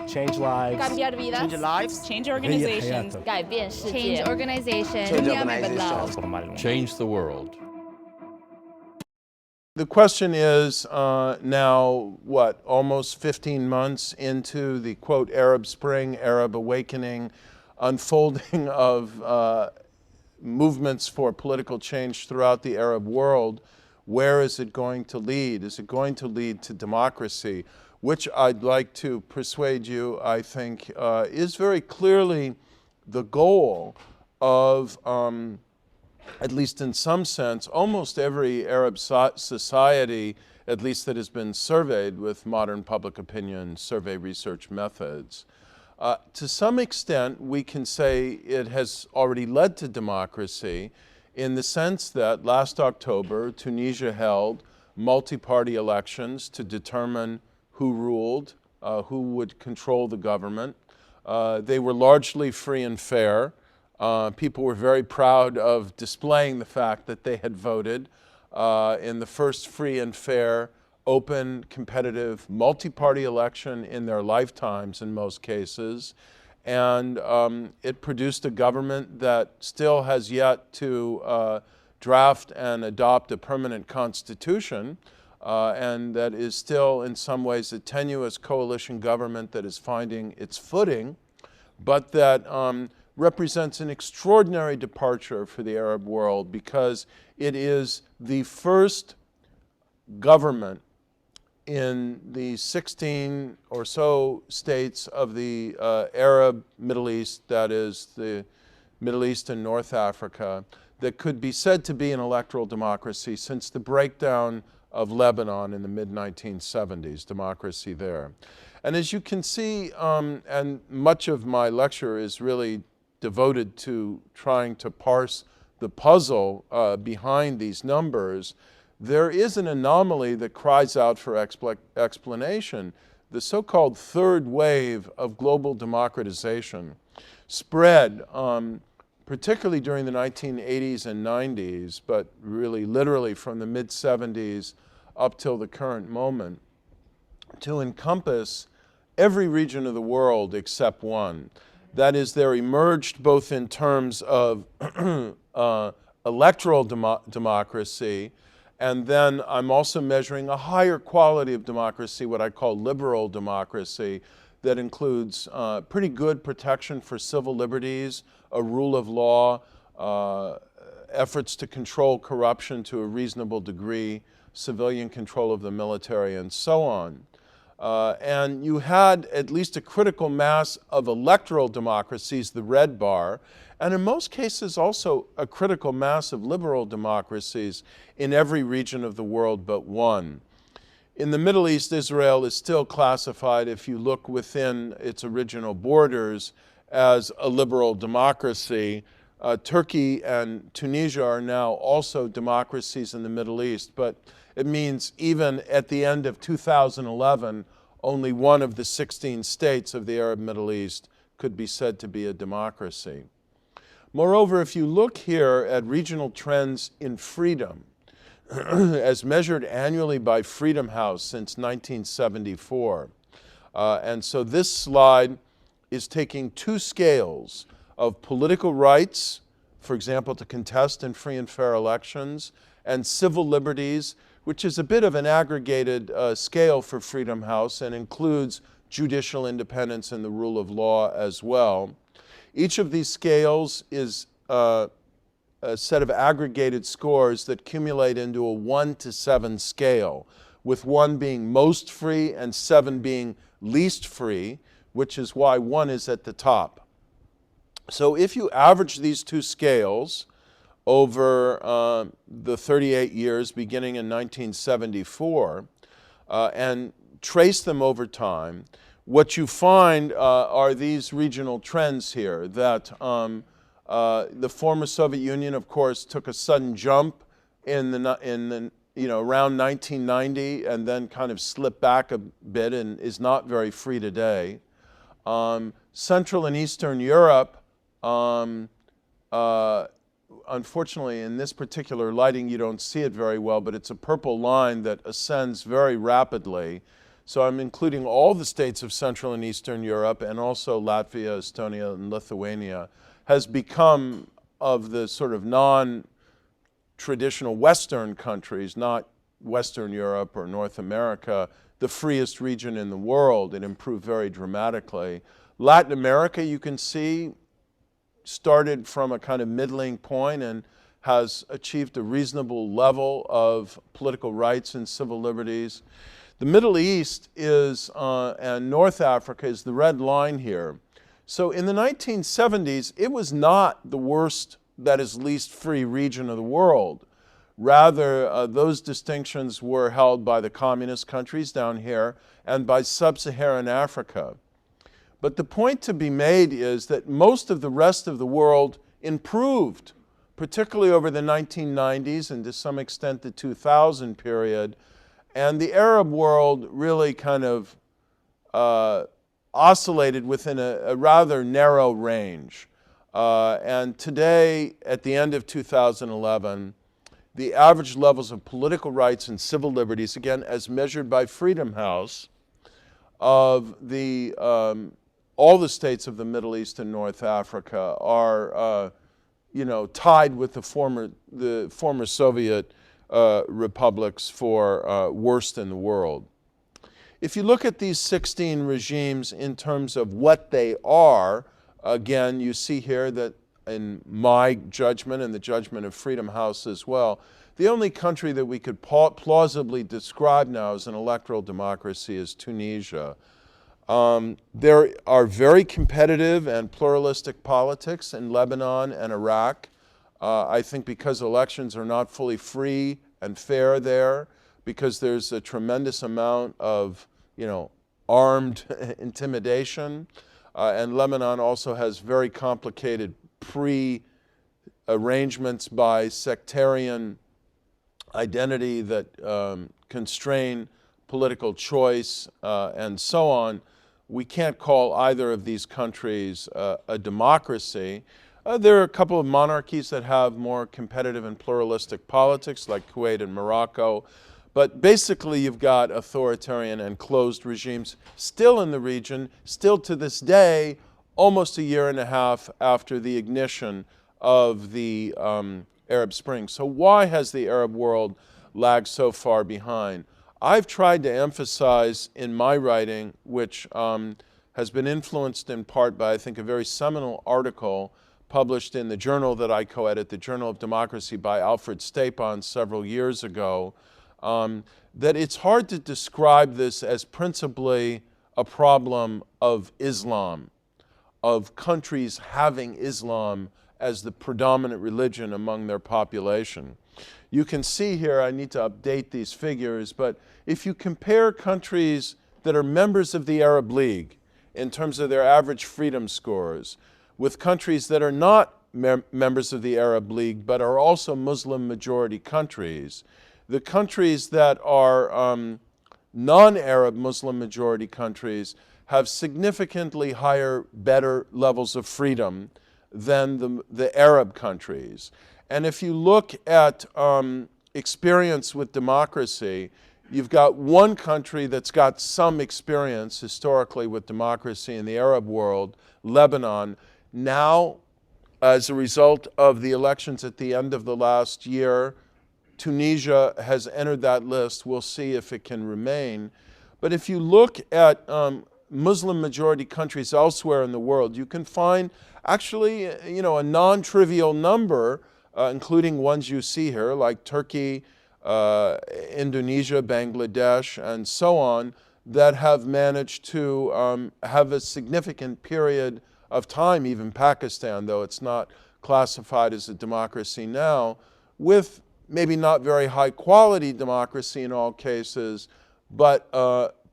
Change lives. Cambiar vidas. Change lives. Change organizations. حياته. 改变世界。 Change organizations. Change organizations. organizations. Change the world. The question is now, what, almost 15 months into the, quote, Arab Spring, Arab Awakening, unfolding of movements for political change throughout the Arab world, where is it going to lead? Is it going to lead to democracy? Which I'd like to persuade you, I think, is very clearly the goal of, at least in some sense, almost every Arab society, at least that has been surveyed with modern public opinion survey research methods. To some extent, we can say it has already led to democracy in the sense that last October, Tunisia held multi-party elections to determine who ruled, who would control the government. They were largely free and fair. People were very proud of displaying the fact that they had voted in the first free and fair, open, competitive, multi-party election in their lifetimes in most cases. And it produced a government that still has yet to draft and adopt a permanent constitution, and that is still in some ways a tenuous coalition government that is finding its footing, but that represents an extraordinary departure for the Arab world because it is the first government in the 16 or so states of the Arab Middle East, that is the Middle East and North Africa, that could be said to be an electoral democracy since the breakdown of Lebanon in the mid-1970s, democracy there. And as you can see, and much of my lecture is really devoted to trying to parse the puzzle behind these numbers, there is an anomaly that cries out for explanation. The so-called third wave of global democratization spread, particularly during the 1980s and 90s, but really literally from the mid-70s up till the current moment, to encompass every region of the world except one. That is, there emerged both in terms of electoral democracy, and then I'm also measuring a higher quality of democracy, what I call liberal democracy, that includes pretty good protection for civil liberties, a rule of law, efforts to control corruption to a reasonable degree, civilian control of the military, and so on. And you had at least a critical mass of electoral democracies, the red bar, and in most cases also a critical mass of liberal democracies in every region of the world but one. In the Middle East, Israel is still classified, if you look within its original borders, as a liberal democracy. Turkey and Tunisia are now also democracies in the Middle East, but it means even at the end of 2011, only one of the 16 states of the Arab Middle East could be said to be a democracy. Moreover, if you look here at regional trends in freedom, as measured annually by Freedom House since 1974, and so this slide is taking two scales of political rights, for example, to contest in free and fair elections, and civil liberties, which is a bit of an aggregated scale for Freedom House and includes judicial independence and the rule of law as well. Each of these scales is a set of aggregated scores that accumulate into a 1 to 7 scale, with 1 being most free and 7 being least free, which is why 1 is at the top. So if you average these two scales over the 38 years beginning in 1974 and trace them over time, what you find are these regional trends here, that the former Soviet Union, of course, took a sudden jump in around 1990 and then kind of slipped back a bit and is not very free today. Central and Eastern Europe, unfortunately in this particular lighting you don't see it very well, but it's a purple line that ascends very rapidly. so I'm including all the states of Central and Eastern Europe, and also Latvia, Estonia, and Lithuania, has become, of the sort of non-traditional Western countries, not Western Europe or North America, the freest region in the world. It improved very dramatically. Latin America, you can see, started from a kind of middling point and has achieved a reasonable level of political rights and civil liberties. The Middle East is, and North Africa is the red line here. So in the 1970s, it was not the worst, that is least free region of the world. Rather, those distinctions were held by the communist countries down here and by sub-Saharan Africa. But the point to be made is that most of the rest of the world improved, particularly over the 1990s and to some extent the 2000 period. And the Arab world really kind of oscillated within a rather narrow range. And today, at the end of 2011, the average levels of political rights and civil liberties, again, as measured by Freedom House, of the all the states of the Middle East and North Africa are, tied with the former Soviet republics for worst in the world. If you look at these 16 regimes in terms of what they are, again, you see here that in my judgment and the judgment of Freedom House as well, the only country that we could plausibly describe now as an electoral democracy is Tunisia. There are very competitive and pluralistic politics in Lebanon and Iraq. I think because elections are not fully free and fair there, because there's a tremendous amount of, armed intimidation. And Lebanon also has very complicated pre-arrangements by sectarian identity that constrain political choice and so on. We can't call either of these countries a democracy. There are a couple of monarchies that have more competitive and pluralistic politics, like Kuwait and Morocco. But basically, you've got authoritarian and closed regimes still in the region, still to this day, almost a year and a half after the ignition of the Arab Spring. So why has the Arab world lagged so far behind? I've tried to emphasize in my writing, which has been influenced in part by, I think, a very seminal article published in the journal that I co-edit, the Journal of Democracy by Alfred Stapon several years ago, that it's hard to describe this as principally a problem of Islam, of countries having Islam as the predominant religion among their population. You can see here, I need to update these figures, but if you compare countries that are members of the Arab League in terms of their average freedom scores with countries that are not members of the Arab League but are also Muslim majority countries, the countries that are non-Arab Muslim majority countries have significantly higher, better levels of freedom than the Arab countries. And if you look at experience with democracy, you've got one country that's got some experience historically with democracy in the Arab world, Lebanon. Now, as a result of the elections at the end of the last year, Tunisia has entered that list. We'll see if it can remain. But if you look at Muslim majority countries elsewhere in the world, you can find actually, a non-trivial number, including ones you see here, like Turkey, Indonesia, Bangladesh, and so on, that have managed to have a significant period of time, even Pakistan, though it's not classified as a democracy now, with maybe not very high quality democracy in all cases, but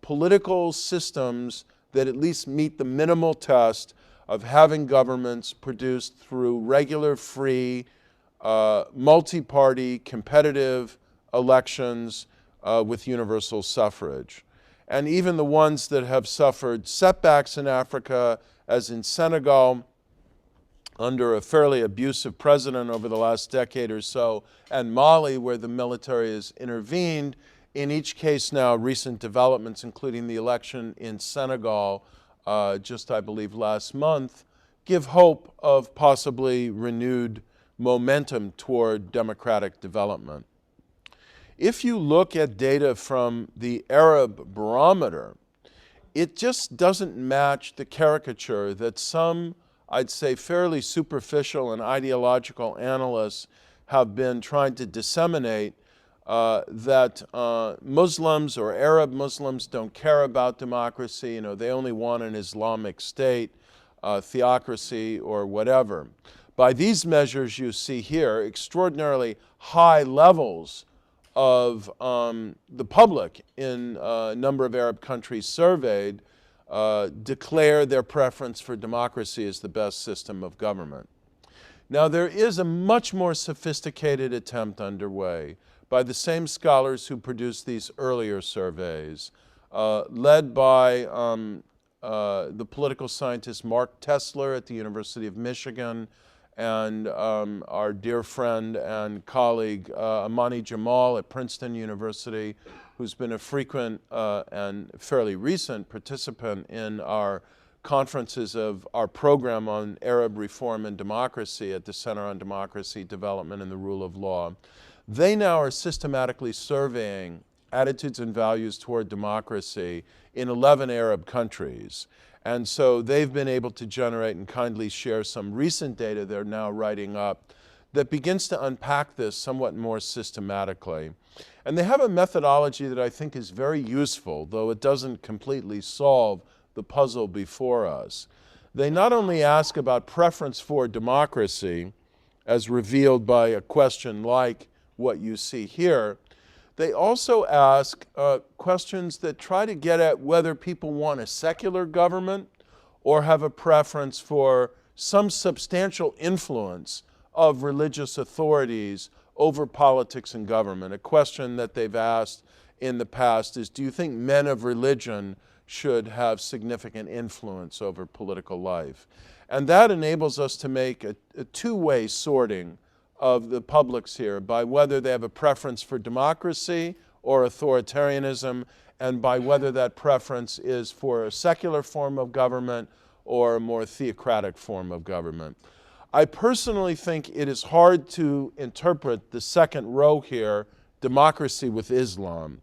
political systems that at least meet the minimal test of having governments produced through regular, free, multi-party, competitive elections with universal suffrage. And even the ones that have suffered setbacks in Africa, as in Senegal, under a fairly abusive president over the last decade or so, and Mali, where the military has intervened, In each case now, recent developments, including the election in Senegal just, I believe, last month, give hope of possibly renewed momentum toward democratic development. If you look at data from the Arab Barometer, it just doesn't match the caricature that some, I'd say, fairly superficial and ideological analysts have been trying to disseminate, that Muslims or Arab Muslims don't care about democracy. You know, they only want an Islamic state, theocracy, or whatever. By these measures you see here, extraordinarily high levels of the public in a number of Arab countries surveyed declare their preference for democracy as the best system of government. Now, there is a much more sophisticated attempt underway by the same scholars who produced these earlier surveys, led by the political scientist Mark Tesler at the University of Michigan, and our dear friend and colleague Amani Jamal at Princeton University, who's been a frequent and fairly recent participant in our conferences of our program on Arab reform and democracy at the Center on Democracy, Development, and the Rule of Law. They now are systematically surveying attitudes and values toward democracy in 11 Arab countries. And so they've been able to generate and kindly share some recent data they're now writing up that begins to unpack this somewhat more systematically. And they have a methodology that I think is very useful, though it doesn't completely solve the puzzle before us. They not only ask about preference for democracy, as revealed by a question like what you see here, they also ask questions that try to get at whether people want a secular government or have a preference for some substantial influence of religious authorities over politics and government. A question that they've asked in the past is, do you think men of religion should have significant influence over political life? And that enables us to make a two-way sorting of the publics here by whether they have a preference for democracy or authoritarianism, and by whether that preference is for a secular form of government or a more theocratic form of government. I personally think it is hard to interpret the second row here, democracy with Islam.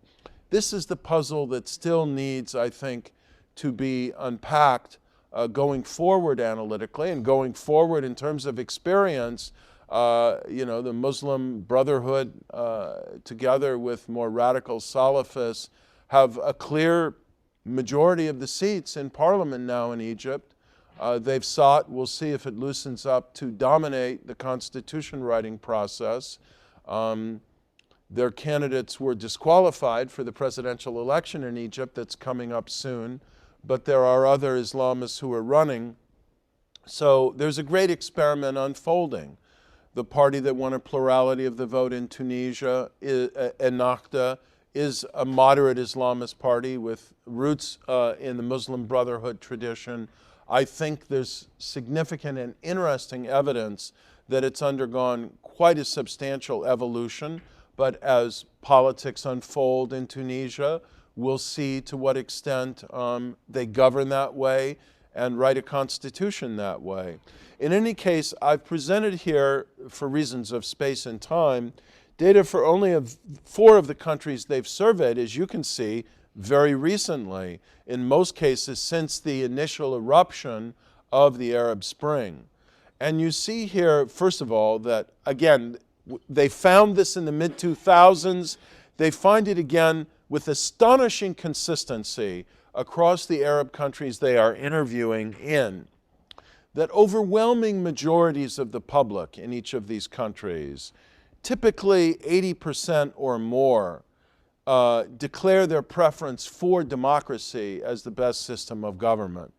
This is the puzzle that still needs, I think, to be unpacked going forward analytically and going forward in terms of experience. The Muslim Brotherhood, together with more radical Salafists, have a clear majority of the seats in parliament now in Egypt. They've sought, we'll see if it loosens up, to dominate the constitution writing process. Their candidates were disqualified for the presidential election in Egypt that's coming up soon, but there are other Islamists who are running. So there's a great experiment unfolding. The party that won a plurality of the vote in Tunisia, Ennahda, is a moderate Islamist party with roots in the Muslim Brotherhood tradition. I think there's significant and interesting evidence that it's undergone quite a substantial evolution, but as politics unfold in Tunisia, we'll see to what extent they govern that way and write a constitution that way. In any case, I've presented here, for reasons of space and time, data for only 4 of the countries they've surveyed, as you can see, very recently, in most cases since the initial eruption of the Arab Spring. And you see here, first of all, that, again, they found this in the mid-2000s. They find it again with astonishing consistency across the Arab countries they are interviewing in, that overwhelming majorities of the public in each of these countries, typically 80% or more, declare their preference for democracy as the best system of government.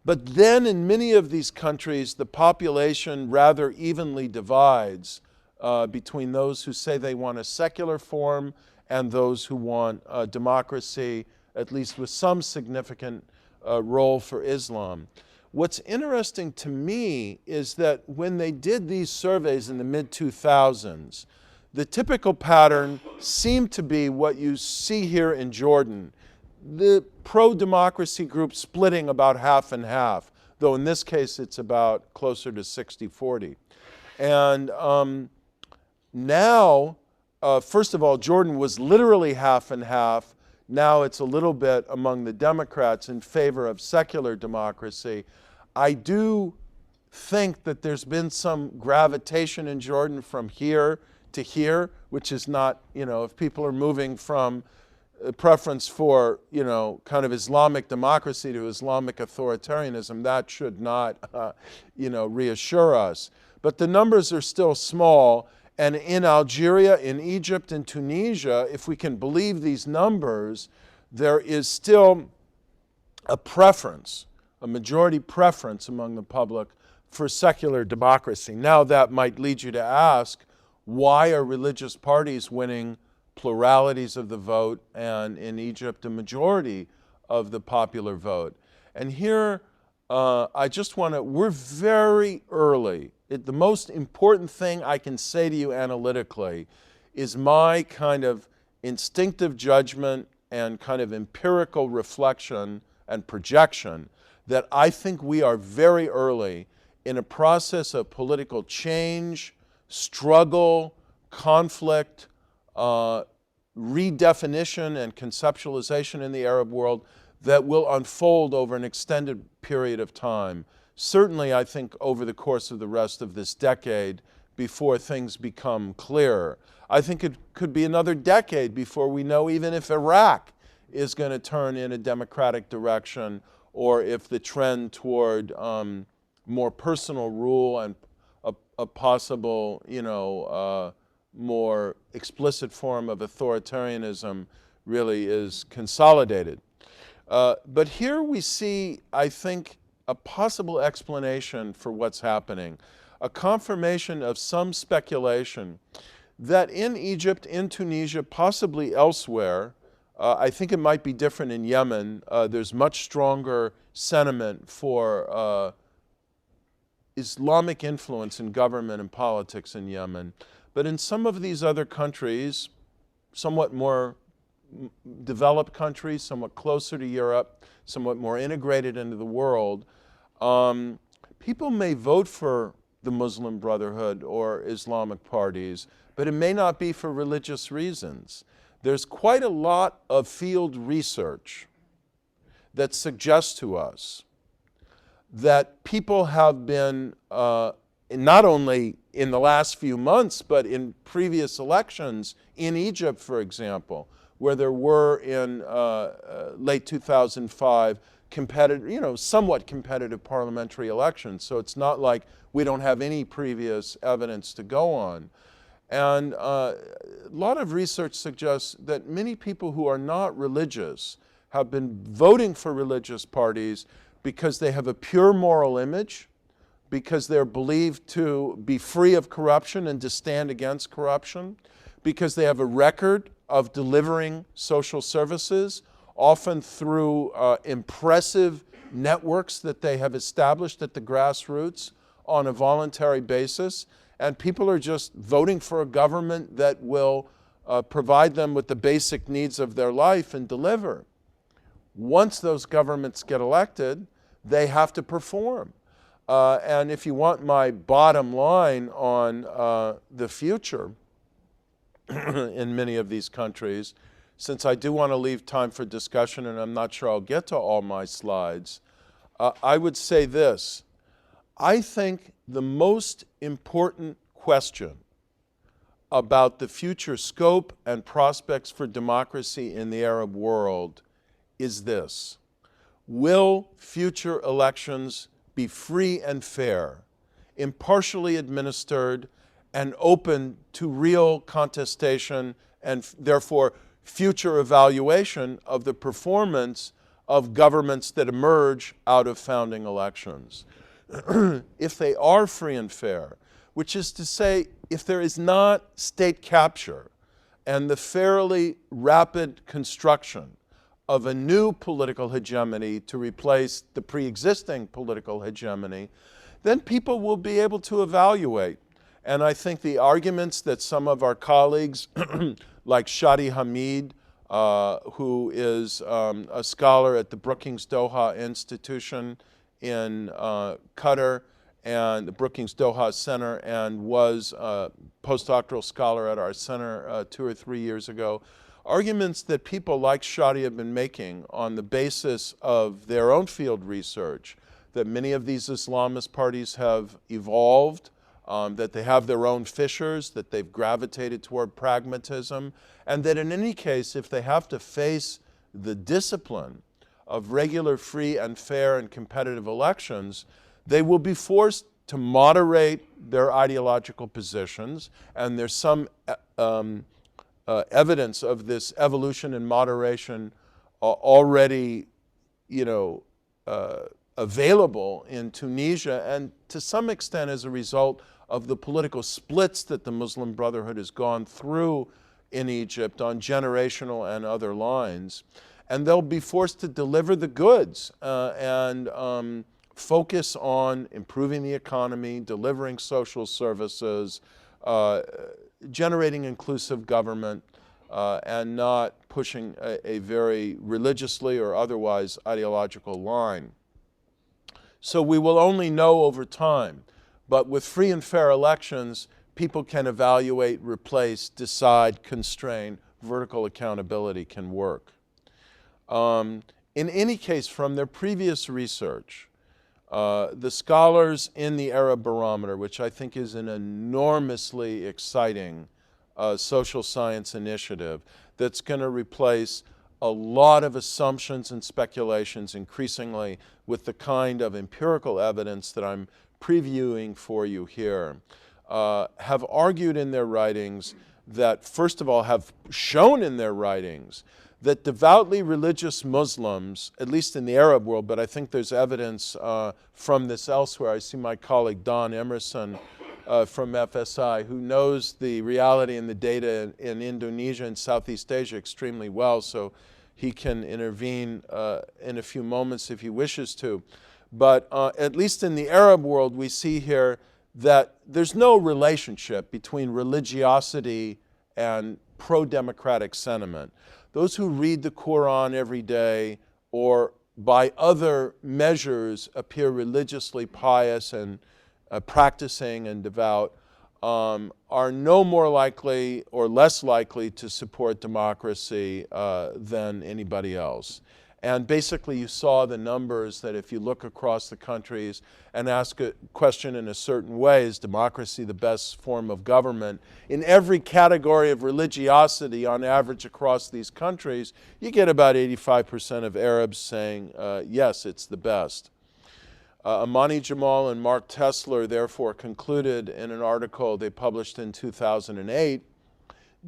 But then in many of these countries, the population rather evenly divides between those who say they want a secular form and those who want democracy, at least with some significant role for Islam. What's interesting to me is that when they did these surveys in the mid-2000s, the typical pattern seemed to be what you see here in Jordan. The pro-democracy group splitting about half and half, though in this case it's about closer to 60-40. And now, first of all, Jordan was literally half and half. Now it's a little bit among the Democrats in favor of secular democracy. I do think that there's been some gravitation in Jordan from here to here, which is not, if people are moving from a preference for, kind of Islamic democracy to Islamic authoritarianism, that should not, reassure us. But the numbers are still small. And in Algeria, in Egypt, in Tunisia, if we can believe these numbers, there is still a preference, a majority preference among the public for secular democracy. Now that might lead you to ask, why are religious parties winning pluralities of the vote and in Egypt a majority of the popular vote? And here I just want to, we're very early. The most important thing I can say to you analytically is my kind of instinctive judgment and kind of empirical reflection and projection that I think we are very early in a process of political change, struggle, conflict, redefinition and conceptualization in the Arab world that will unfold over an extended period of time. Certainly, I think, over the course of the rest of this decade before things become clearer. I think it could be another decade before we know even if Iraq is going to turn in a democratic direction or if the trend toward more personal rule and a possible, more explicit form of authoritarianism really is consolidated. But here we see, I think, a possible explanation for what's happening, a confirmation of some speculation that in Egypt, in Tunisia, possibly elsewhere, I think it might be different in Yemen, there's much stronger sentiment for Islamic influence in government and politics in Yemen. But in some of these other countries, somewhat more developed countries, somewhat closer to Europe, somewhat more integrated into the world, people may vote for the Muslim Brotherhood or Islamic parties, but it may not be for religious reasons. There's quite a lot of field research that suggests to us that people have been, not only in the last few months, but in previous elections, in Egypt, for example, where there were in late 2005 competitive, somewhat competitive parliamentary elections. So it's not like we don't have any previous evidence to go on. And a lot of research suggests that many people who are not religious have been voting for religious parties because they have a pure moral image, because they're believed to be free of corruption and to stand against corruption, because they have a record of delivering social services, often through impressive networks that they have established at the grassroots on a voluntary basis. And people are just voting for a government that will provide them with the basic needs of their life and deliver. Once those governments get elected, they have to perform. And if you want my bottom line on the future in many of these countries, since I do want to leave time for discussion and I'm not sure I'll get to all my slides, I would say this. I think the most important question about the future scope and prospects for democracy in the Arab world is this. Will future elections be free and fair, impartially administered, and open to real contestation and therefore future evaluation of the performance of governments that emerge out of founding elections? If they are free and fair, which is to say, if there is not state capture and the fairly rapid construction of a new political hegemony to replace the pre-existing political hegemony, then people will be able to evaluate. And I think the arguments that some of our colleagues, like Shadi Hamid, who is a scholar at the Brookings Doha Institution in Qatar, and the Brookings Doha Center, and was a postdoctoral scholar at our center 2 or 3 years ago. Arguments that people like Shadi have been making on the basis of their own field research, that many of these Islamist parties have evolved, that they have their own fissures, that they've gravitated toward pragmatism, and that in any case, if they have to face the discipline of regular, free, and fair and competitive elections, they will be forced to moderate their ideological positions, and there's some evidence of this evolution and moderation already, available in Tunisia, and to some extent as a result of the political splits that the Muslim Brotherhood has gone through in Egypt on generational and other lines. And they'll be forced to deliver the goods and focus on improving the economy, delivering social services, generating inclusive government, and not pushing a very religiously or otherwise ideological line. So we will only know over time, but with free and fair elections, people can evaluate, replace, decide, constrain. Vertical accountability can work. In any case, from their previous research, the scholars in the Arab Barometer, which I think is an enormously exciting social science initiative that's going to replace a lot of assumptions and speculations increasingly with the kind of empirical evidence that I'm previewing for you here, have argued in their writings that, first of all, have shown in their writings that devoutly religious Muslims, at least in the Arab world, but I think there's evidence from this elsewhere. I see my colleague Don Emerson from FSI, who knows the reality and the data in Indonesia and Southeast Asia extremely well, so he can intervene in a few moments if he wishes to. But at least in the Arab world, we see here that there's no relationship between religiosity and pro-democratic sentiment. Those who read the Quran every day or by other measures appear religiously pious and practicing and devout are no more likely or less likely to support democracy than anybody else. And basically you saw the numbers that if you look across the countries and ask a question in a certain way, is democracy the best form of government? In every category of religiosity on average across these countries, you get about 85% of Arabs saying, yes, it's the best. Amani Jamal and Mark Tesler therefore concluded in an article they published in 2008,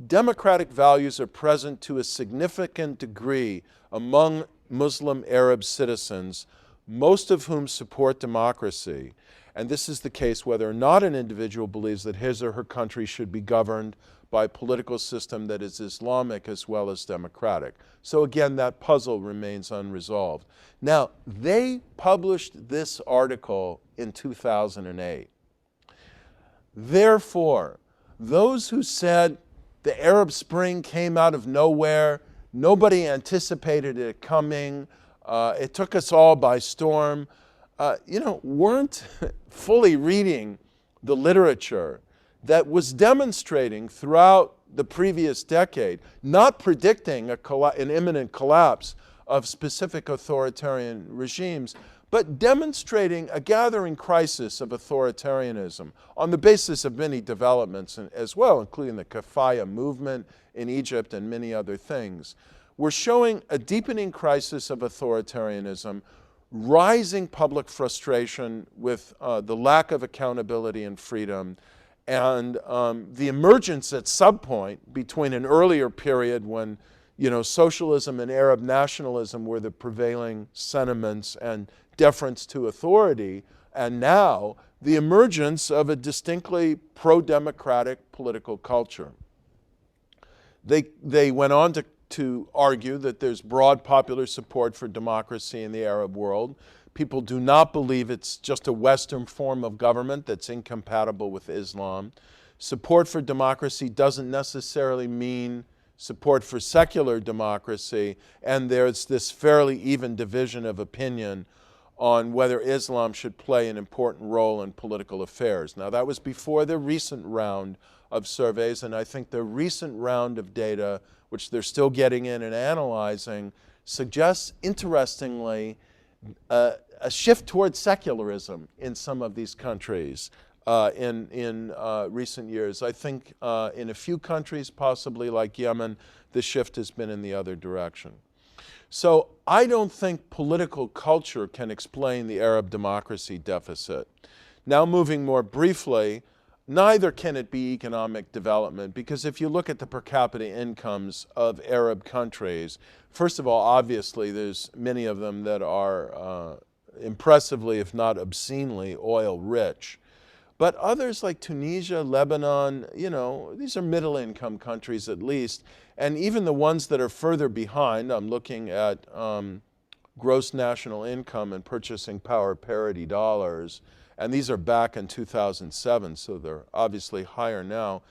democratic values are present to a significant degree among Muslim Arab citizens, most of whom support democracy. And this is the case whether or not an individual believes that his or her country should be governed by a political system that is Islamic as well as democratic. So again, that puzzle remains unresolved. Now, they published this article in 2008. Therefore, those who said the Arab Spring came out of nowhere, nobody anticipated it coming, it took us all by storm, weren't fully reading the literature that was demonstrating throughout the previous decade, not predicting an imminent collapse of specific authoritarian regimes, but demonstrating a gathering crisis of authoritarianism on the basis of many developments as well, including the Kafaya movement in Egypt and many other things. We're showing a deepening crisis of authoritarianism, rising public frustration with the lack of accountability and freedom, and the emergence at some point between an earlier period when socialism and Arab nationalism were the prevailing sentiments and deference to authority, and now the emergence of a distinctly pro-democratic political culture. They went on to to argue that there's broad popular support for democracy in the Arab world. People do not believe it's just a Western form of government that's incompatible with Islam. Support for democracy doesn't necessarily mean support for secular democracy, and there's this fairly even division of opinion on whether Islam should play an important role in political affairs. Now, that was before the recent round of surveys, and I think the recent round of data, which they're still getting in and analyzing, suggests, interestingly, a shift towards secularism in some of these countries in recent years. I think in a few countries, possibly like Yemen, the shift has been in the other direction. So I don't think political culture can explain the Arab democracy deficit. Now, moving more briefly, neither can it be economic development, because if you look at the per capita incomes of Arab countries, first of all, obviously, there's many of them that are impressively, if not obscenely, oil rich. But others like Tunisia, Lebanon, you know, these are middle income countries at least. And even the ones that are further behind, I'm looking at gross national income and purchasing power parity dollars, and these are back in 2007, so they're obviously higher now.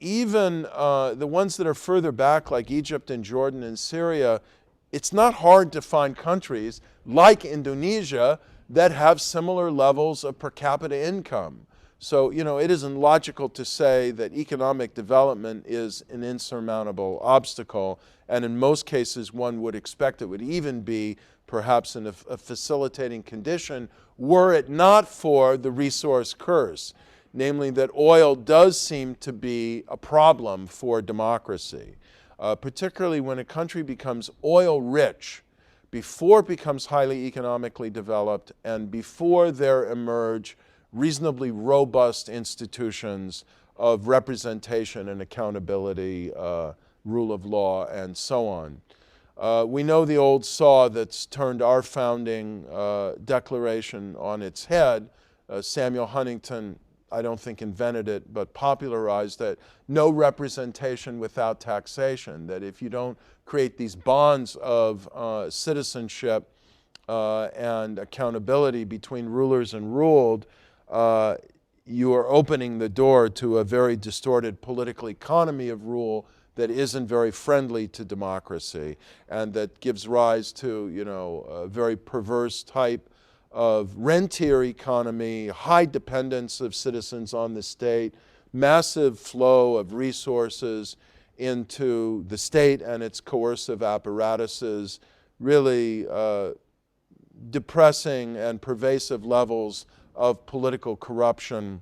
Even the ones that are further back, like Egypt and Jordan and Syria, it's not hard to find countries like Indonesia that have similar levels of per capita income. So, you know, it isn't logical to say that economic development is an insurmountable obstacle, and in most cases one would expect it would even be perhaps a facilitating condition were it not for the resource curse, namely that oil does seem to be a problem for democracy, particularly when a country becomes oil rich, before it becomes highly economically developed and before there emerge reasonably robust institutions of representation and accountability, rule of law, and so on. We know the old saw that's turned our founding declaration on its head. Samuel Huntington, I don't think invented it, but popularized that no representation without taxation, that if you don't create these bonds of citizenship and accountability between rulers and ruled, you are opening the door to a very distorted political economy of rule that isn't very friendly to democracy and that gives rise to, you know, a very perverse type of rentier economy, high dependence of citizens on the state, massive flow of resources into the state and its coercive apparatuses, really depressing and pervasive levels of political corruption,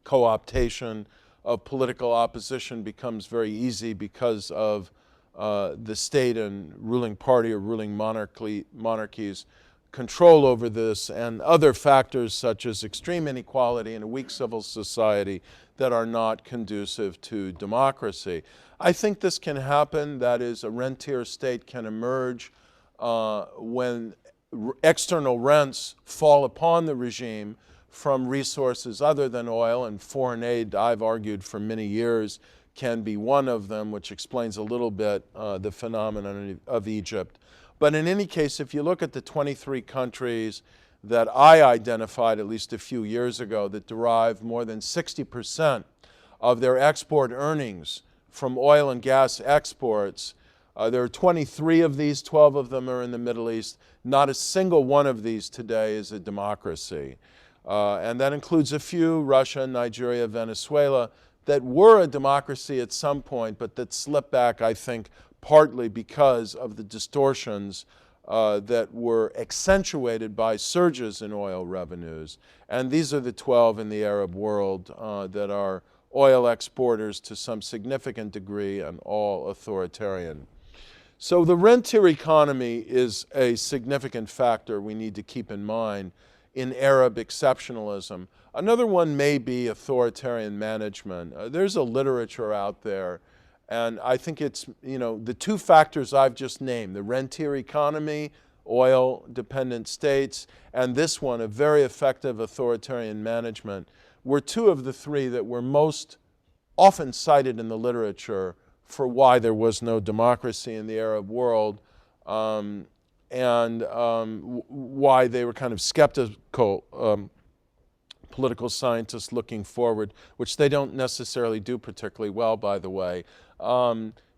co-optation of political opposition becomes very easy because of the state and ruling party or ruling monarchies control over this, and other factors such as extreme inequality and a weak civil society that are not conducive to democracy. I think this can happen, that is, a rentier state can emerge when external rents fall upon the regime from resources other than oil, and foreign aid, I've argued for many years, can be one of them, which explains a little bit the phenomenon of Egypt. But in any case, if you look at the 23 countries that I identified at least a few years ago that derive more than 60% of their export earnings from oil and gas exports, there are 23 of these, 12 of them are in the Middle East. Not a single one of these today is a democracy. And that includes a few, Russia, Nigeria, Venezuela, that were a democracy at some point, but that slipped back, I think, partly because of the distortions that were accentuated by surges in oil revenues. And these are the 12 in the Arab world that are oil exporters to some significant degree and all authoritarian. So the rentier economy is a significant factor we need to keep in mind in Arab exceptionalism. Another one may be authoritarian management. There's a literature out there, and I think it's, you know, the two factors I've just named, the rentier economy, oil-dependent states, and this one, a very effective authoritarian management, were two of the three that were most often cited in the literature for why there was no democracy in the Arab world, and why they were kind of skeptical, political scientists looking forward, which they don't necessarily do particularly well, by the way,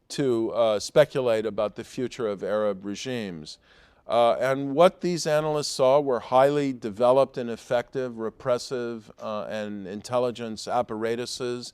to speculate about the future of Arab regimes. And what these analysts saw were highly developed and effective repressive and intelligence apparatuses.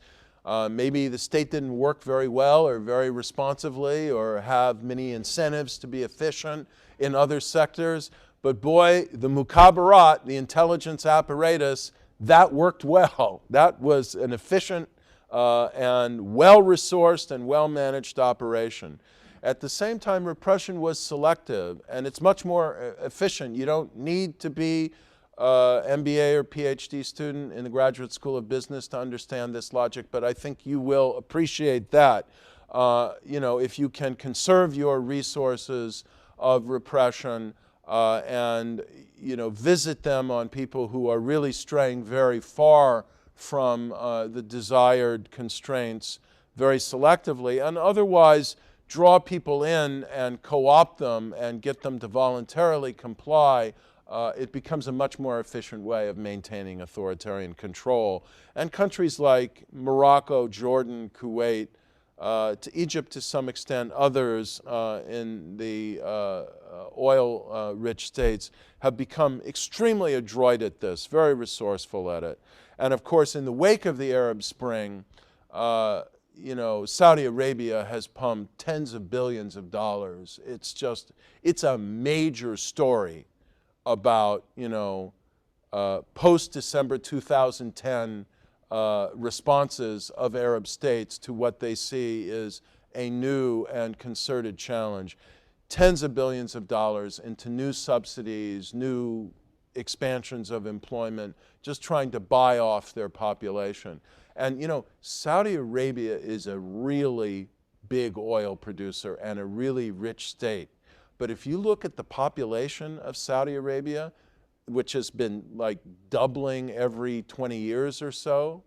Maybe the state didn't work very well or very responsively or have many incentives to be efficient in other sectors. But boy, the mukhabarat, the intelligence apparatus, that worked well. That was an efficient and well-resourced and well-managed operation. At the same time, repression was selective, and it's much more efficient. You don't need to be an MBA or PhD student in the Graduate School of Business to understand this logic, but I think you will appreciate that. If you can conserve your resources of repression and visit them on people who are really straying very far from the desired constraints very selectively, and otherwise draw people in and co-opt them and get them to voluntarily comply, it becomes a much more efficient way of maintaining authoritarian control. And countries like Morocco, Jordan, Kuwait, to Egypt to some extent, others in the oil-rich states have become extremely adroit at this, very resourceful at it. And of course, in the wake of the Arab Spring, Saudi Arabia has pumped tens of billions of dollars. It's a major story about, post-December 2010 responses of Arab states to what they see is a new and concerted challenge. Tens of billions of dollars into new subsidies, new expansions of employment, just trying to buy off their population. And Saudi Arabia is a really big oil producer and a really rich state. But if you look at the population of Saudi Arabia, which has been like doubling every 20 years or so,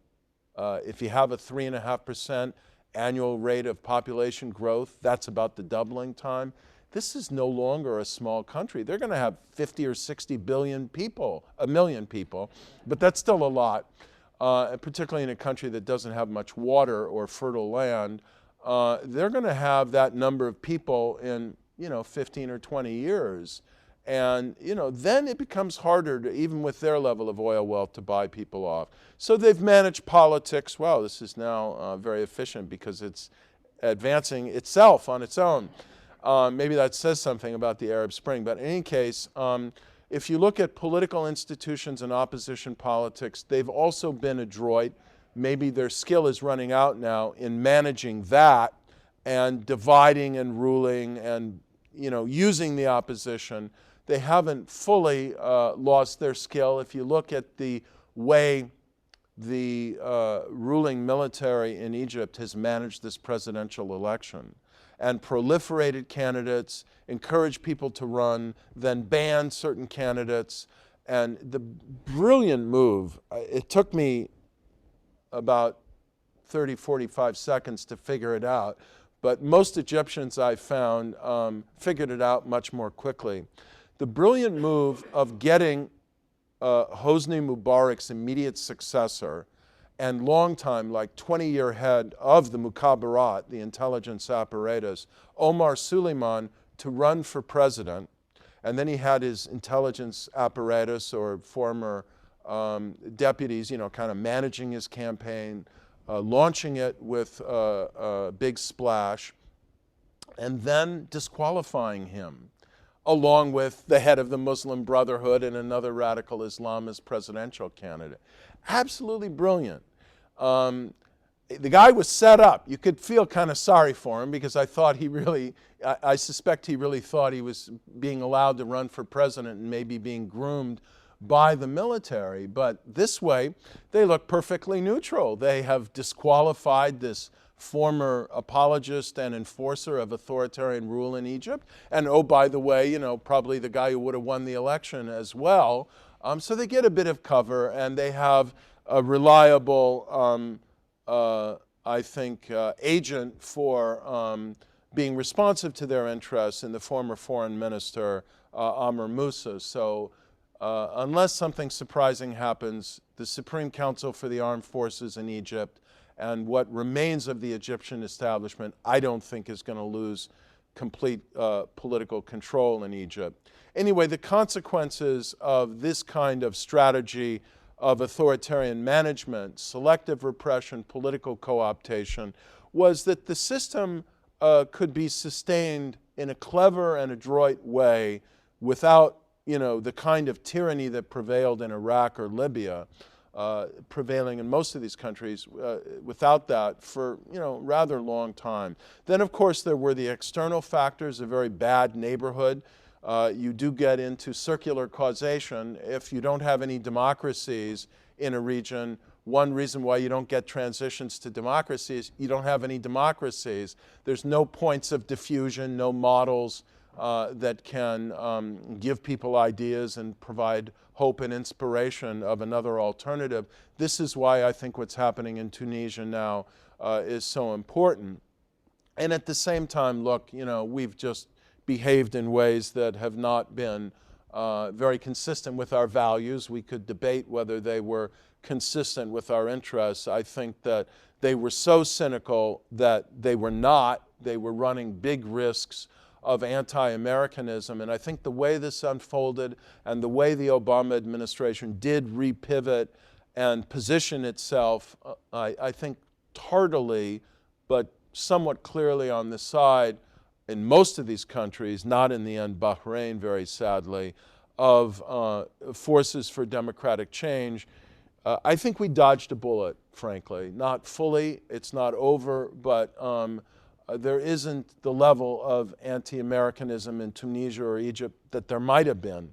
if you have a 3.5% annual rate of population growth, that's about the doubling time. This is no longer a small country. They're going to have 50 or 60 billion people, a million people, but that's still a lot. Particularly in a country that doesn't have much water or fertile land, they're going to have that number of people in 15 or 20 years. And then it becomes harder to, even with their level of oil wealth, to buy people off. So they've managed politics well. This is now very efficient because it's advancing itself on its own. Maybe that says something about the Arab Spring, but in any case, if you look at political institutions and opposition politics, they've also been adroit. Maybe their skill is running out now in managing that and dividing and ruling and using the opposition. They haven't fully lost their skill. If you look at the way the ruling military in Egypt has managed this presidential election and proliferated candidates, encouraged people to run, then banned certain candidates. And the brilliant move, it took me about 30, 45 seconds to figure it out, but most Egyptians I found figured it out much more quickly. The brilliant move of getting Hosni Mubarak's immediate successor and longtime, like 20-year head of the Mukhabarat, the intelligence apparatus, Omar Suleiman, to run for president. And then he had his intelligence apparatus or former deputies, kind of managing his campaign, launching it with a big splash, and then disqualifying him, along with the head of the Muslim Brotherhood and another radical Islamist presidential candidate. Absolutely brilliant. The guy was set up. You could feel kind of sorry for him because I suspect he really thought he was being allowed to run for president and maybe being groomed by the military. But this way, they look perfectly neutral. They have disqualified this former apologist and enforcer of authoritarian rule in Egypt. And oh, by the way, probably the guy who would have won the election as well. So they get a bit of cover and they have a reliable I think, agent for being responsive to their interests in the former foreign minister, Amr Moussa. So unless something surprising happens, the Supreme Council for the Armed Forces in Egypt and what remains of the Egyptian establishment, I don't think is going to lose complete political control in Egypt. Anyway, the consequences of this kind of strategy of authoritarian management, selective repression, political co-optation, was that the system could be sustained in a clever and adroit way without, the kind of tyranny that prevailed in Iraq or Libya, prevailing in most of these countries, without that for, rather long time. Then, of course, there were the external factors, a very bad neighborhood. You do get into circular causation. If you don't have any democracies in a region, one reason why you don't get transitions to democracy is you don't have any democracies. There's no points of diffusion, no models that can give people ideas and provide hope and inspiration of another alternative. This is why I think what's happening in Tunisia now is so important. And at the same time, look, we've just behaved in ways that have not been very consistent with our values. We could debate whether they were consistent with our interests. I think that they were so cynical that they were not. They were running big risks of anti-Americanism. And I think the way this unfolded and the way the Obama administration did repivot and position itself, I think tardily, but somewhat clearly on the side in most of these countries, not in the end Bahrain, very sadly, of forces for democratic change. I think we dodged a bullet, frankly. Not fully, it's not over, but there isn't the level of anti-Americanism in Tunisia or Egypt that there might have been.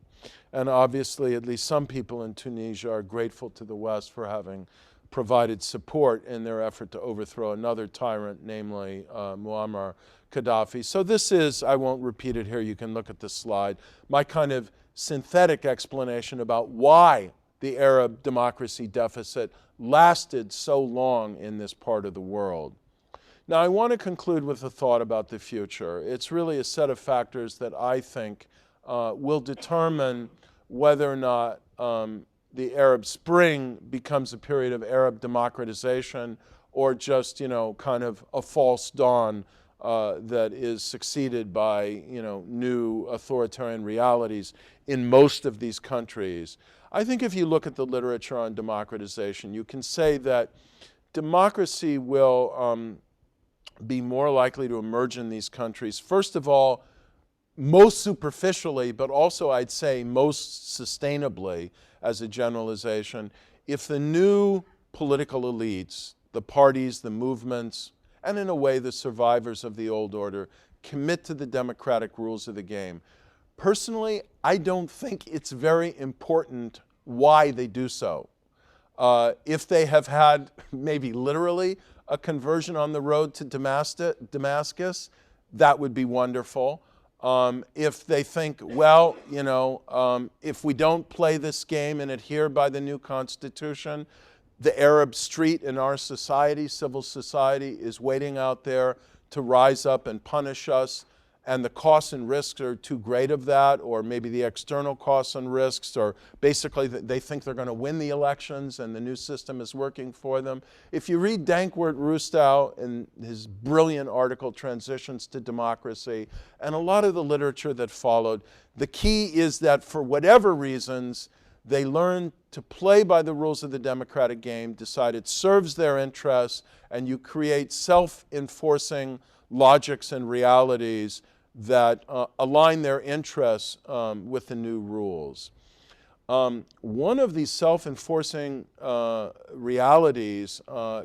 And obviously, at least some people in Tunisia are grateful to the West for having provided support in their effort to overthrow another tyrant, namely Muammar Gaddafi. So this is, I won't repeat it here, you can look at the slide, my kind of synthetic explanation about why the Arab democracy deficit lasted so long in this part of the world. Now, I want to conclude with a thought about the future. It's really a set of factors that I think will determine whether or not the Arab Spring becomes a period of Arab democratization or just, kind of a false dawn that is succeeded by, new authoritarian realities in most of these countries. I think if you look at the literature on democratization, you can say that democracy will be more likely to emerge in these countries. First of all, most superficially, but also I'd say most sustainably as a generalization, if the new political elites, the parties, the movements, and in a way the survivors of the old order, commit to the democratic rules of the game. Personally, I don't think it's very important why they do so. If they have had maybe literally a conversion on the road to Damascus, that would be wonderful. If they think, well, if we don't play this game and adhere by the new constitution, the Arab street in our society, civil society, is waiting out there to rise up and punish us, and the costs and risks are too great of that, or maybe the external costs and risks, or basically they think they're going to win the elections and the new system is working for them. If you read Dankwart Rustow in his brilliant article, Transitions to Democracy, and a lot of the literature that followed, the key is that for whatever reasons, they learn to play by the rules of the democratic game, decide it serves their interests, and you create self-enforcing logics and realities that align their interests with the new rules. One of these self-enforcing realities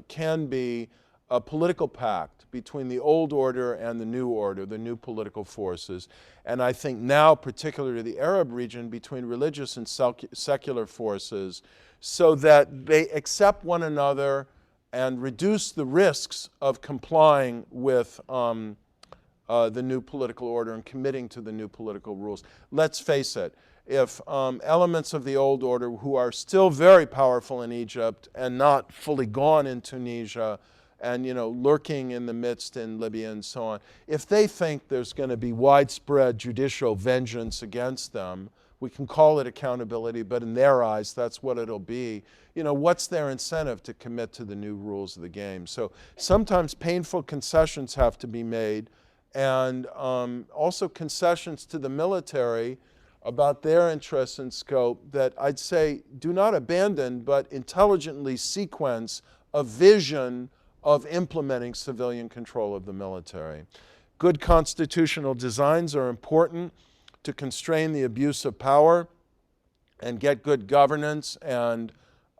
can be a political pact between the old order and the new political forces. And I think now, particularly the Arab region, between religious and secular forces, so that they accept one another and reduce the risks of complying with the new political order and committing to the new political rules. Let's face it, if elements of the old order who are still very powerful in Egypt and not fully gone in Tunisia and lurking in the midst in Libya and so on, if they think there's going to be widespread judicial vengeance against them, we can call it accountability, but in their eyes, that's what it'll be. What's their incentive to commit to the new rules of the game? So sometimes painful concessions have to be made, and also concessions to the military about their interests and scope that I'd say do not abandon, but intelligently sequence a vision of implementing civilian control of the military. Good constitutional designs are important to constrain the abuse of power and get good governance and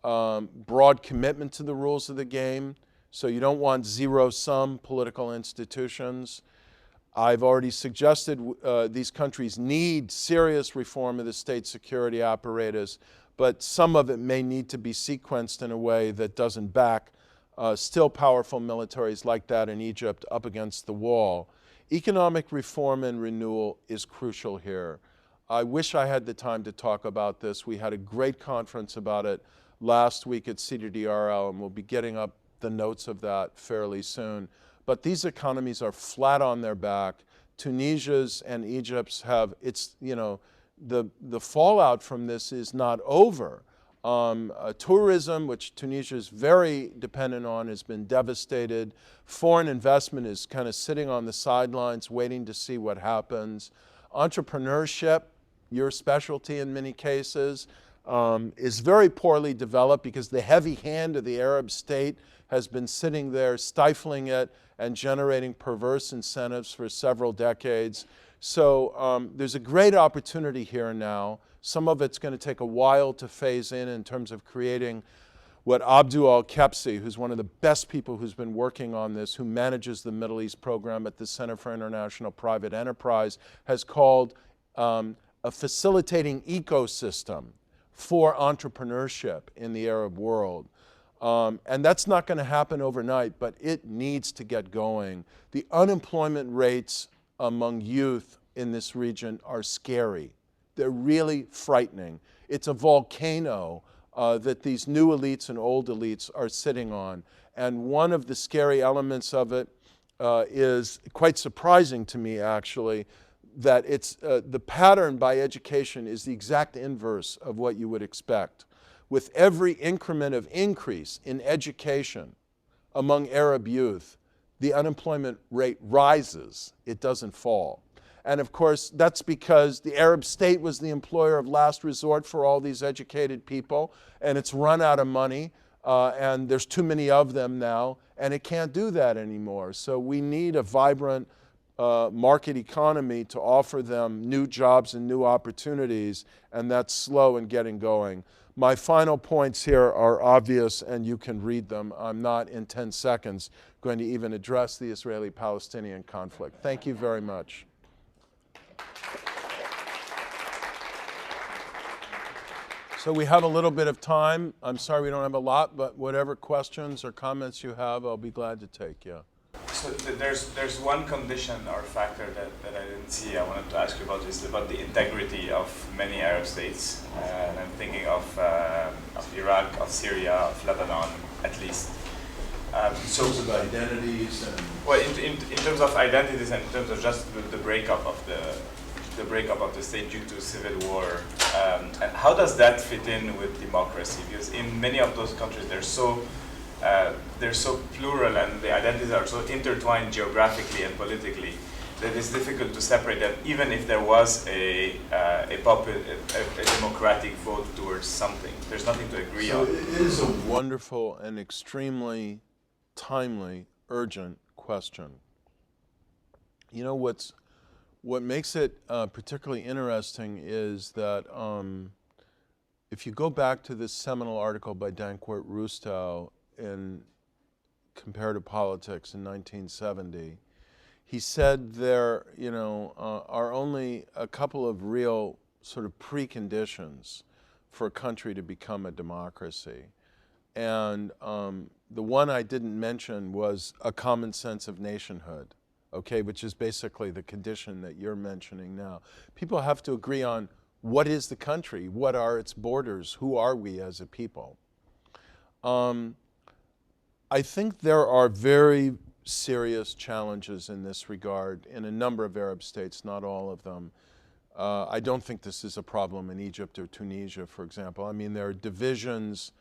broad commitment to the rules of the game. So you don't want zero-sum political institutions. I've already suggested these countries need serious reform of the state security apparatus, but some of it may need to be sequenced in a way that doesn't back still powerful militaries like that in Egypt up against the wall. Economic reform and renewal is crucial here. I wish I had the time to talk about this. We had a great conference about it last week at CDDRL, and we'll be getting up the notes of that fairly soon. But these economies are flat on their back. Tunisia's and Egypt's have, the fallout from this is not over. Tourism, which Tunisia is very dependent on, has been devastated. Foreign investment is kind of sitting on the sidelines waiting to see what happens. Entrepreneurship, your specialty in many cases, is very poorly developed because the heavy hand of the Arab state has been sitting there stifling it and generating perverse incentives for several decades. So there's a great opportunity here now. Some of it's going to take a while to phase in terms of creating what Abdul Al-Kepsi, who's one of the best people who's been working on this, who manages the Middle East program at the Center for International Private Enterprise, has called a facilitating ecosystem for entrepreneurship in the Arab world. And that's not going to happen overnight, but it needs to get going. The unemployment rates among youth in this region are scary. They're really frightening. It's a volcano that these new elites and old elites are sitting on. And one of the scary elements of it is quite surprising to me, actually, that it's the pattern by education is the exact inverse of what you would expect. With every increment of increase in education among Arab youth, the unemployment rate rises, it doesn't fall. And of course, that's because the Arab state was the employer of last resort for all these educated people, and it's run out of money, and there's too many of them now, and it can't do that anymore. So we need a vibrant market economy to offer them new jobs and new opportunities, and that's slow in getting going. My final points here are obvious, and you can read them. I'm not, in 10 seconds, going to even address the Israeli-Palestinian conflict. Thank you very much. So we have a little bit of time. I'm sorry we don't have a lot, but whatever questions or comments you have, I'll be glad to take, yeah. So there's one condition or factor that I didn't see. I wanted to ask you about is about the integrity of many Arab states. And I'm thinking of Iraq, of Syria, of Lebanon, at least. In terms of identities and... Well, in terms of identities and in terms of just the breakup of the state due to civil war, and how does that fit in with democracy? Because in many of those countries, they're so plural and the identities are so intertwined geographically and politically that it's difficult to separate them, even if there was a democratic vote towards something. There's nothing to agree on. It is a wonderful and extremely timely, urgent question. You know, what makes it particularly interesting is that if you go back to this seminal article by Dancourt Rousseau in Comparative Politics in 1970, he said there, are only a couple of real sort of preconditions for a country to become a democracy. And the one I didn't mention was a common sense of nationhood, okay, which is basically the condition that you're mentioning now. People have to agree on what is the country, what are its borders, who are we as a people. I think there are very serious challenges in this regard in a number of Arab states, not all of them. I don't think this is a problem in Egypt or Tunisia, for example. I mean, there are divisions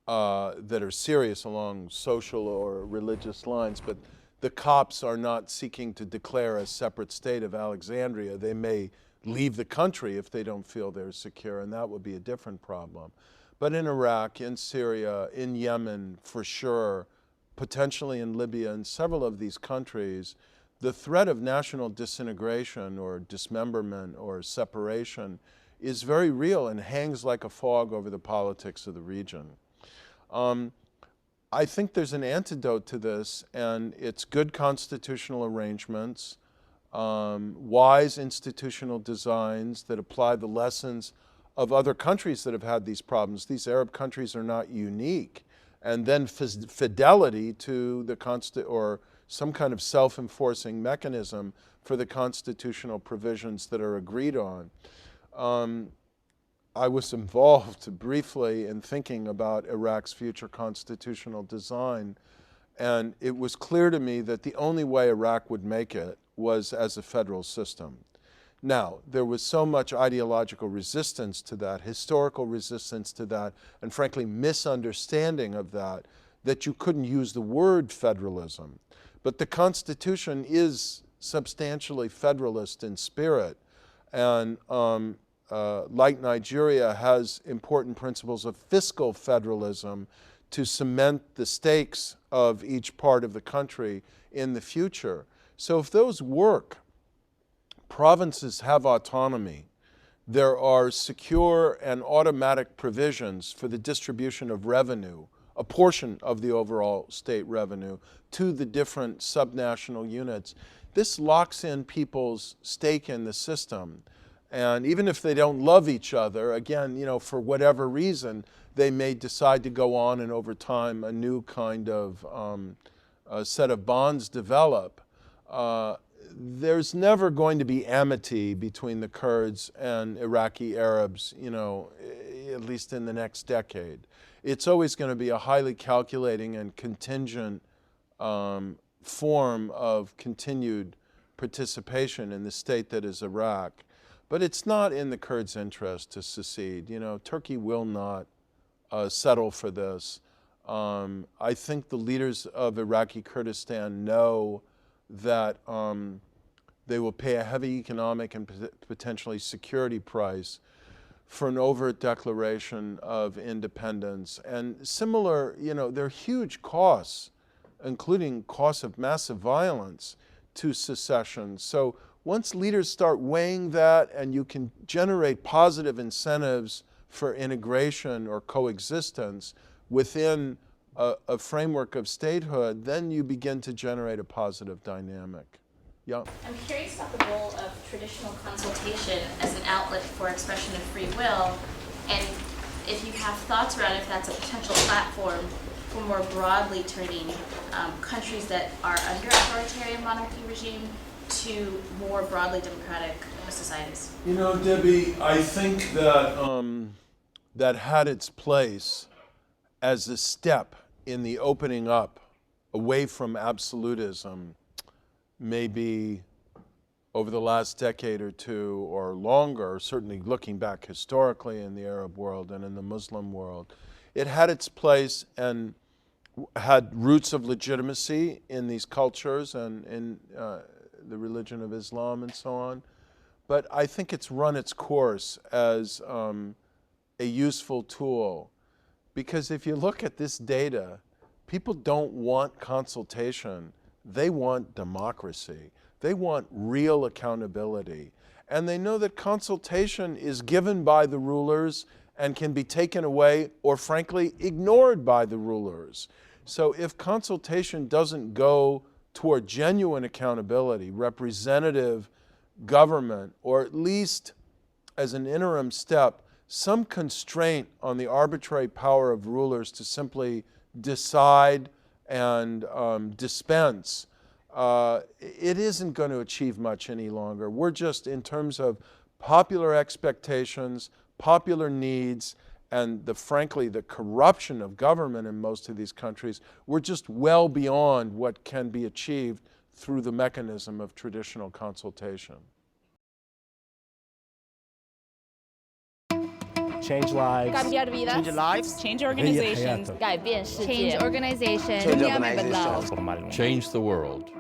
that are serious along social or religious lines, but the Copts are not seeking to declare a separate state of Alexandria. They may leave the country if they don't feel they're secure, and that would be a different problem. But in Iraq, in Syria, in Yemen, for sure, potentially in Libya, and several of these countries, the threat of national disintegration or dismemberment or separation is very real and hangs like a fog over the politics of the region. I think there's an antidote to this, and it's good constitutional arrangements, wise institutional designs that apply the lessons of other countries that have had these problems. These Arab countries are not unique. And then fidelity to the or some kind of self-enforcing mechanism for the constitutional provisions that are agreed on. I was involved briefly in thinking about Iraq's future constitutional design, and it was clear to me that the only way Iraq would make it was as a federal system. Now, there was so much ideological resistance to that, historical resistance to that, and frankly, misunderstanding of that, that you couldn't use the word federalism. But the Constitution is substantially federalist in spirit, and like Nigeria, has important principles of fiscal federalism to cement the stakes of each part of the country in the future. So if those work, provinces have autonomy. There are secure and automatic provisions for the distribution of revenue, a portion of the overall state revenue, to the different subnational units. This locks in people's stake in the system. And even if they don't love each other, again, for whatever reason, they may decide to go on, and over time a new kind of set of bonds develop. There's never going to be amity between the Kurds and Iraqi Arabs, at least in the next decade. It's always going to be a highly calculating and contingent form of continued participation in the state that is Iraq. But it's not in the Kurds' interest to secede. Turkey will not settle for this. I think the leaders of Iraqi Kurdistan know that they will pay a heavy economic and potentially security price for an overt declaration of independence. And similar, there are huge costs, including costs of massive violence, to secession. So once leaders start weighing that, and you can generate positive incentives for integration or coexistence within a framework of statehood, then you begin to generate a positive dynamic. Yeah. I'm curious about the role of traditional consultation as an outlet for expression of free will, and if you have thoughts around if that's a potential platform for more broadly turning countries that are under authoritarian monarchy regime to more broadly democratic societies. Debbie, I think that that had its place as a step in the opening up away from absolutism, maybe over the last decade or two or longer, certainly looking back historically in the Arab world and in the Muslim world. It had its place and had roots of legitimacy in these cultures and in the religion of Islam and so on. But I think it's run its course as a useful tool. Because if you look at this data, people don't want consultation. They want democracy. They want real accountability. And they know that consultation is given by the rulers and can be taken away or, frankly, ignored by the rulers. So if consultation doesn't go toward genuine accountability, representative government, or at least as an interim step, some constraint on the arbitrary power of rulers to simply decide and dispense, it isn't going to achieve much any longer. We're just, in terms of popular expectations, popular needs, and frankly, the corruption of government in most of these countries, we're just well beyond what can be achieved through the mechanism of traditional consultation. Change lives. Cambiar vidas. Change lives. Change organizations. 改变世界。 Change organization. Change organizations. Change the world.